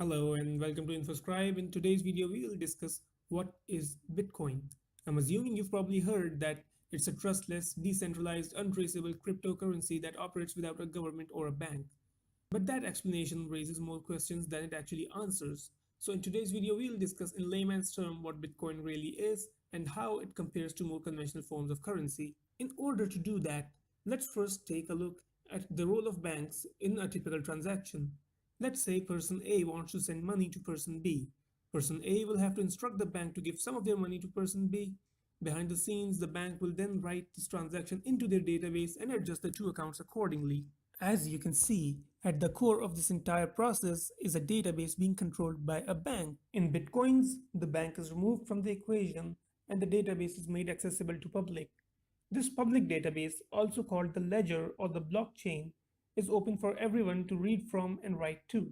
Hello and welcome to InfoScribe. In today's video, we will discuss what is Bitcoin. I'm assuming you've probably heard that it's a trustless, decentralized, untraceable cryptocurrency that operates without a government or a bank. But that explanation raises more questions than it actually answers. So in today's video, we'll discuss in layman's term what Bitcoin really is and how it compares to more conventional forms of currency. In order to do that, let's first take a look at the role of banks in a typical transaction. Let's say person A wants to send money to person B. Person A will have to instruct the bank to give some of their money to person B. Behind the scenes, the bank will then write this transaction into their database and adjust the two accounts accordingly. As you can see, at the core of this entire process is a database being controlled by a bank. In Bitcoins, the bank is removed from the equation and the database is made accessible to public. This public database, also called the ledger or the blockchain, is open for everyone to read from and write to.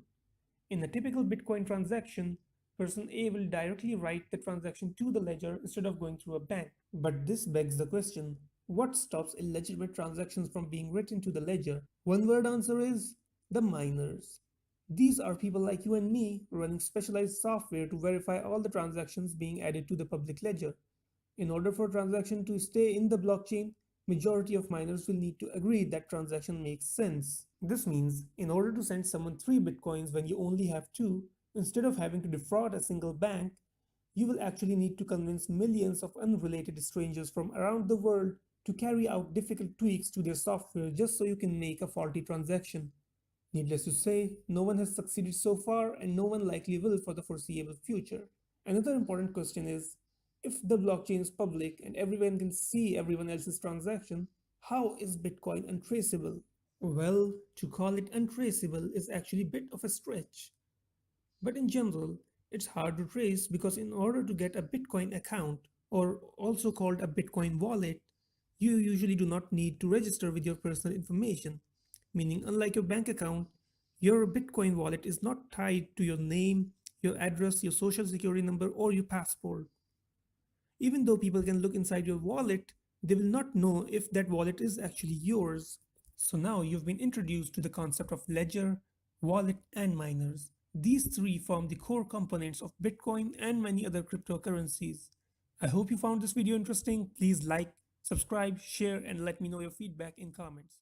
In a typical Bitcoin transaction, person A will directly write the transaction to the ledger instead of going through a bank. But this begs the question, what stops illegitimate transactions from being written to the ledger? One word answer is the miners. These are people like you and me running specialized software to verify all the transactions being added to the public ledger. In order for a transaction to stay in the blockchain, majority of miners will need to agree that transaction makes sense. This means in order to send someone 3 bitcoins when you only have 2, instead of having to defraud a single bank, you will actually need to convince millions of unrelated strangers from around the world to carry out difficult tweaks to their software just so you can make a faulty transaction. Needless to say, no one has succeeded so far and no one likely will for the foreseeable future. Another important question is, if the blockchain is public and everyone can see everyone else's transaction, how is Bitcoin untraceable? Well, to call it untraceable is actually a bit of a stretch. But in general, it's hard to trace because in order to get a Bitcoin account, or also called a Bitcoin wallet, you usually do not need to register with your personal information. Meaning, unlike your bank account, your Bitcoin wallet is not tied to your name, your address, your social security number, or your passport. Even though people can look inside your wallet, they will not know if that wallet is actually yours. So now you've been introduced to the concept of ledger, wallet, and miners. These three form the core components of Bitcoin and many other cryptocurrencies. I hope you found this video interesting. Please like, subscribe, share, and let me know your feedback in comments.